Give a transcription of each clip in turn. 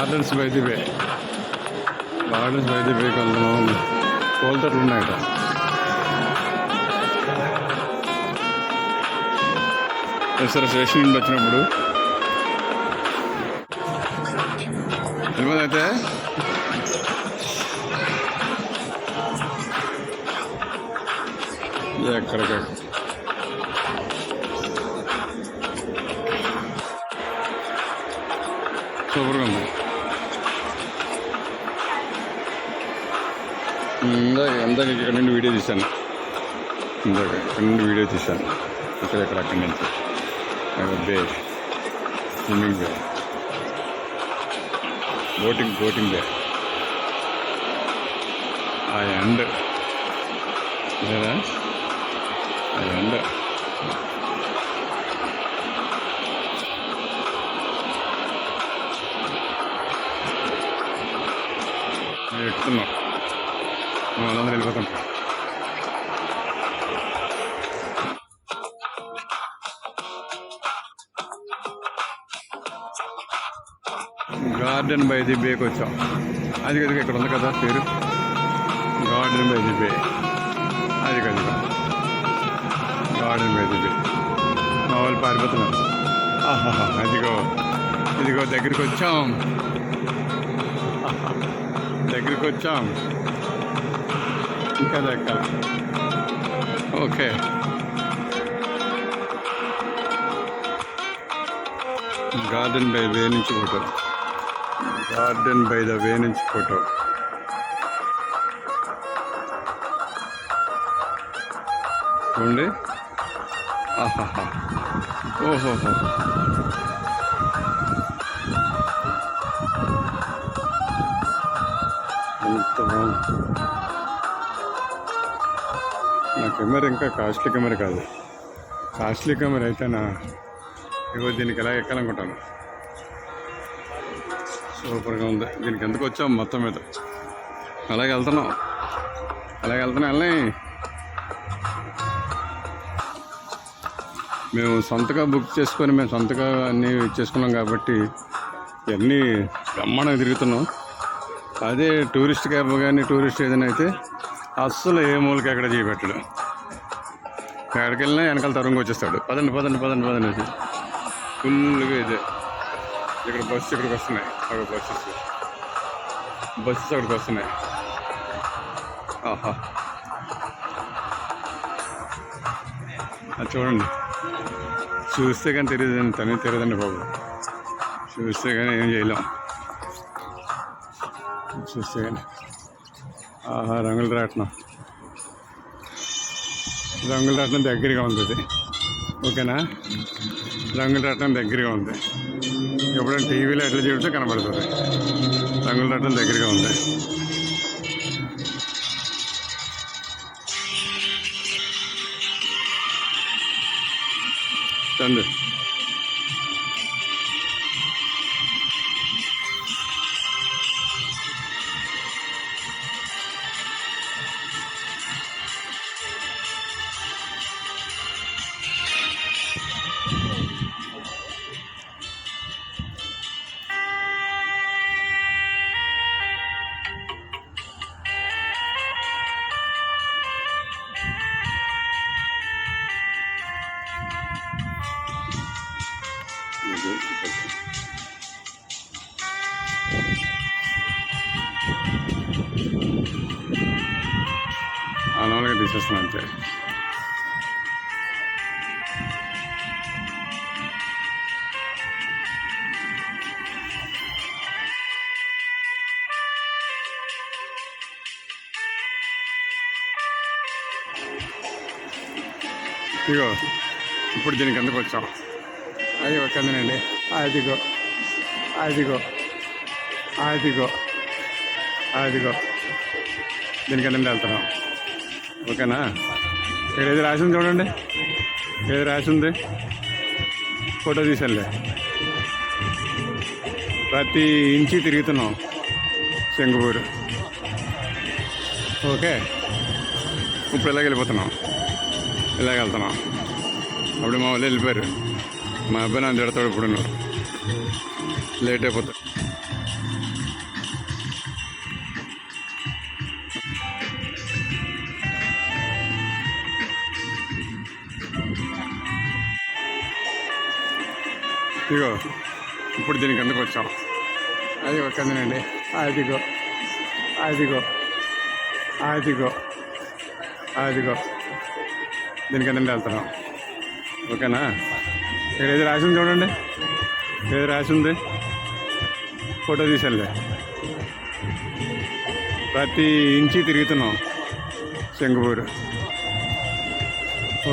Gardens by the way. Gardens by the వేకి వెళ్తున్నాం. పూల తోటలు ఉన్నాయట. సార్ స్టేషన్ నుండి వచ్చినప్పుడు అయితే ఎక్కడికి సూపర్గా ఉంది. ఇందాక ఇక్కడ నుండి వీడియో తీశాను. ఇక్కడ నుండి వీడియో తీశాను. ఇక్కడ అక్కడి నుంచి బే, స్విమ్మింగ్ బే, బోటింగ్ బే. ఆ ఎండ్ లేదా ఆ ఎండ్ ఎక్కుతున్నాం. వాళ్ళందరూ వెళ్ళిపోతాం. గార్డెన్ బై ది బేకి వచ్చాం. అది కదా ఇక్కడ ఉంది కదా పేరు, గార్డెన్ బై ది బే. అది కదా గార్డెన్ బై ది బే. మా వాళ్ళు పారిపోతున్నారు. ఆహాహా, ఇదిగో దగ్గరికి వచ్చాం. ఇంకా ఎక్కాలి. ఓకే, గార్డెన్ బై వే నుంచి photo. Garden by the way నుంచి ఫోటో. చూడండి. ఆహాహా, ఓహోహో, ఎంత బాగుంది. నా కెమెరా ఇంకా కాస్ట్లీ కెమెరా కాదు. కాస్ట్లీ కెమెరా అయితేనా ఇగో దీనికి ఎలా ఎక్కాలనుకుంటాను. సూపర్గా ఉంది. దీనికి ఎందుకు వచ్చాం మొత్తం మీద. అలాగే వెళ్తున్నాం. వెళ్ళి మేము సొంతగా బుక్ చేసుకొని మేము సొంతగా అన్నీ చేసుకున్నాం కాబట్టి ఇవన్నీ బ్రహ్మాండంగా తిరుగుతున్నాం. అదే టూరిస్ట్ క్యాబ్ కానీ టూరిస్ట్ ఏదైనా అయితే అస్సలు ఏ మూలకి ఎక్కడ చేయబెట్టడు. ఎక్కడికి వెళ్ళినా వెనకాల తరంగా వచ్చేస్తాడు. పదండి ఫుల్గా ఇదే. ఇక్కడ బస్సు ఇక్కడికి వస్తున్నాయి. బస్సెస్ అక్కడికి వస్తున్నాయి. ఆహా, అది చూడండి. చూస్తే కానీ తెలియదండి బాబు. చూస్తే కానీ ఏం చేయలేం. చూస్తే కానీ ఆహా, రంగులు రాట్నం దగ్గరగా ఉంది. అది ఓకేనా. రంగులు రాట్నం దగ్గరగా ఉంది. ఎప్పుడైనా టీవీలో ఎట్లా చూపిస్తే కనబడుతుంది. రంగులు రాట్నం దగ్గరగా ఉంది. చందు నార్మల్గా తీసేస్తాను అంతే. ఇగో ఇప్పుడు దీనికి ఎందుకు వచ్చాం. అది ఒక్కదేనండి. అదిగో దీనికి ఎందుకు వెళ్తున్నాం. ఓకేనా. ఇక్కడ ఏది రాసింది చూడండి. ఏది రాసింది ఫోటో తీసానులే. ప్రతి ఇంచి తిరుగుతున్నాం శంకుపూరు. ఓకే, ఇప్పుడు ఇలాగ వెళ్ళిపోతున్నాం. ఇలాగ వెళ్తున్నాం. అప్పుడు మా వాళ్ళు వెళ్ళిపోయారు. మా అబ్బాయి నన్ను తిడతాడు ఇప్పుడు లేట్ అయిపోతాడు. ఇదిగో ఇప్పుడు దీనికి ఎందుకు వచ్చాం, అది కిందనండి. అదిగో అదిగో అదిగో అదిగో దీనికి కిందండి వెళ్తున్నాం. ఓకేనా? ఇక్కడ ఏది రాసి ఉంది చూడండి, ఏది రాసి ఉంది, ఫోటో తీసానులే. ప్రతి ఇంచి తిరుగుతున్నాం శంకుపూరు.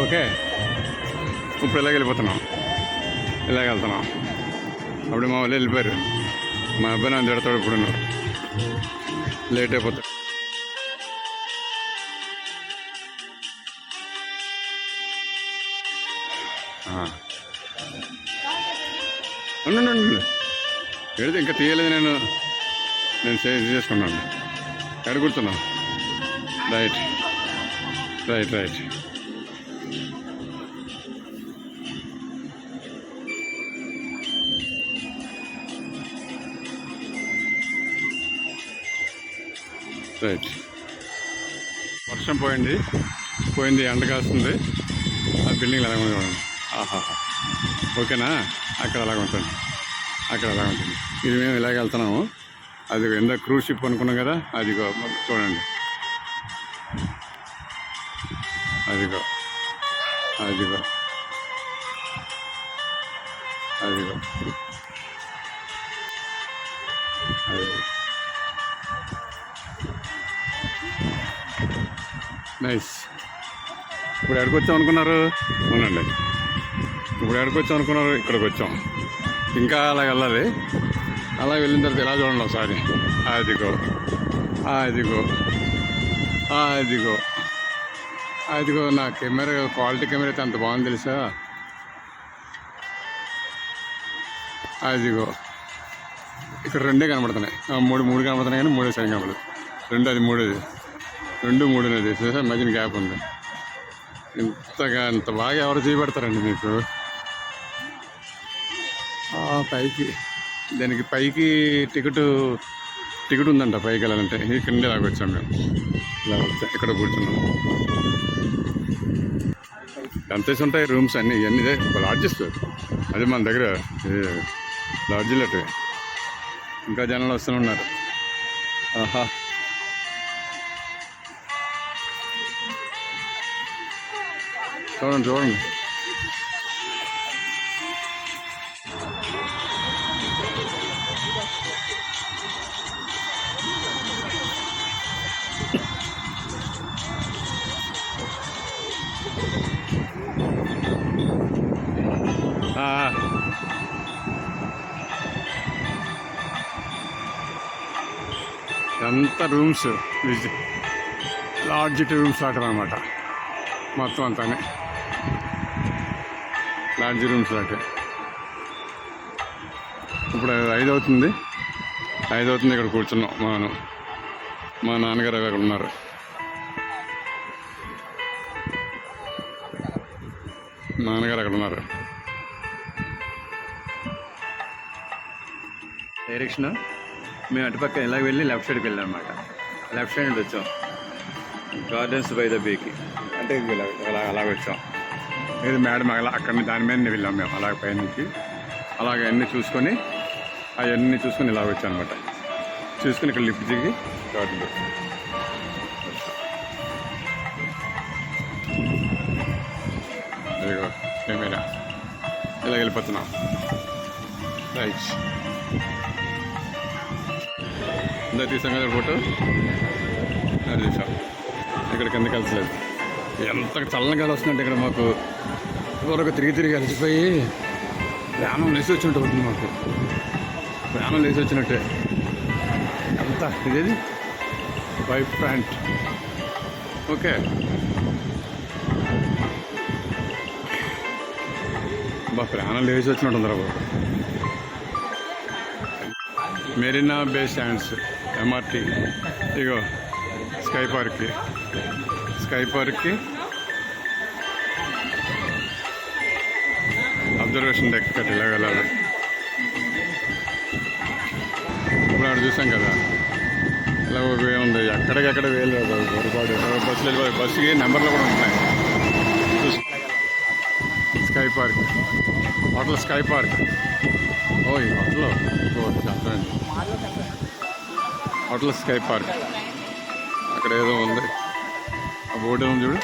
ఓకే, ఇప్పుడు ఇలాగ వెళ్ళిపోతున్నాం, ఇలాగ వెళ్తున్నాం. అప్పుడు మా వాళ్ళు వెళ్ళిపోయారు. మా అబ్బాయి నన్ను తిడతాడు ఇప్పుడు, లేట్ అయిపోతాడు. ఉండండి, వెళితే ఇంకా తీయలేదు. నేను సేవ్ చేసుకున్నాను. ఎక్కడ కూర్చున్నాను? Right right right. రైట్. వర్షం పోయింది, ఎండ కాస్తుంది. ఆ బిల్డింగ్ అలాగ చూడండి. ఆహా, ఓకేనా? అక్కడ అలాగ ఉంటుంది, అక్కడ అలాగ ఉంటుంది. ఇది మేము ఇలాగ వెళ్తున్నాము. అది ఎంత క్రూజ్ షిప్ అనుకున్నాం కదా, అదిగో చూడండి, అదిగో అదిగో అదిగో అదిగో. నైస్. ఇప్పుడు ఎక్కడికి వచ్చాం అనుకున్నారు? అవునండి, ఇప్పుడు ఎక్కడికి వచ్చాం అనుకున్నారు? ఇక్కడికి వచ్చాం. ఇంకా అలా వెళ్ళాలి. అలా వెళ్ళిన తర్వాత ఎలా చూడండి ఒకసారి. అదిగో అదిగో అదిగో అదిగో. నా కెమెరా క్వాలిటీ కెమెరా అయితే అంత బాగుంది తెలుసా. అదిగో ఇక్కడ రెండే కనబడుతున్నాయి, మూడు కనబడుతున్నాయి, కానీ మూడో సైడ్ కనబడదు. రెండు, అది మూడోది, రెండు మూడునేది చూసా. మధ్యన గ్యాప్ ఉంది. ఇంత బాగా ఎవరు చేయబడతారండి మీకు? పైకి, దానికి పైకి టికెట్ ఉందంట పైకి వెళ్ళాలంటే. ఇక్కడ నుండి ఇలాగ వచ్చాం మేము, ఇలా వచ్చాం, ఇక్కడ కూర్చున్నాం. ఎంత ఉంటాయి రూమ్స్ అన్నీ, ఇవన్నీ లాడ్జెస్. అది మన దగ్గర లాడ్జీలు అటు. ఇంకా జనాలు వస్తూనే ఉన్నారు. ఆహా, చూడండి. ఎంత రూమ్స్, లాడ్జ్ రూమ్స్ లాంటివి అనమాట మొత్తం అంతానే. లాడ్జ్ రూమ్స్ లాంటి. ఇప్పుడు 5 అవుతుంది. ఇక్కడ కూర్చున్నాం. మా నాన్నగారు అక్కడ ఉన్నారు. డైరెక్షన్ మేము అటుపక్క ఇలా వెళ్ళి లెఫ్ట్ సైడ్కి వెళ్ళాం అనమాట. లెఫ్ట్ సైడ్ వచ్చాం గార్డెన్స్ బై ద బీకి. అంటే అలాగ వచ్చాం. ఇది మేడం అక్కడ దాని మీద వెళ్ళాం మేము. అలాగ పైనుంచి అలాగ అన్నీ చూసుకొని ఇలా వచ్చాం అనమాట. చూసుకొని ఇక్కడ లిఫ్ట్ దిగి గార్డెన్ వచ్చాం. అదిగో కెమెరా ఇలా వెళ్ళిపోతున్నాం. రైట్. ఇందా తీసాం కదా ఫోటో, అది తీసాం. ఇక్కడ కిందకి వెళ్ళలేదు. ఎంత చల్లని గాలి వస్తుందంటే ఇక్కడ మాకు త్వరగా తిరిగి అలసిపోయి ప్రాణం లేచి వచ్చినట్టు అవుతుంది మాకు. ప్రాణం లేచి వచ్చినట్టే. అంతా ఇదేది వైట్ ప్యాంట్. ఓకే, ప్రాణం లేచి వచ్చినట్టు ఉందిరా బాబు. మెరీనా బే శాండ్స్, MRT. ఇగో స్కై పార్క్కి అబ్జర్వేషన్ డెక్ కట్టి ఇలా వెళ్ళాలి. ఇప్పుడు అక్కడ చూసాం కదా, ఇలా వే ఉంది. ఎక్కడికెక్కడ వేలు పొరపాటు బస్సులు వెళ్ళిపోయి. బస్సుకి నెంబర్లు కూడా ఉంటున్నాయి. Sky park, hotel sky park. ఓ ఈ హోటల్ అర్థమైంది, హోటల్ స్కై పార్క్. అక్కడ ఏదో ఉంది, ఆ బోర్డు ఉంది చూడు.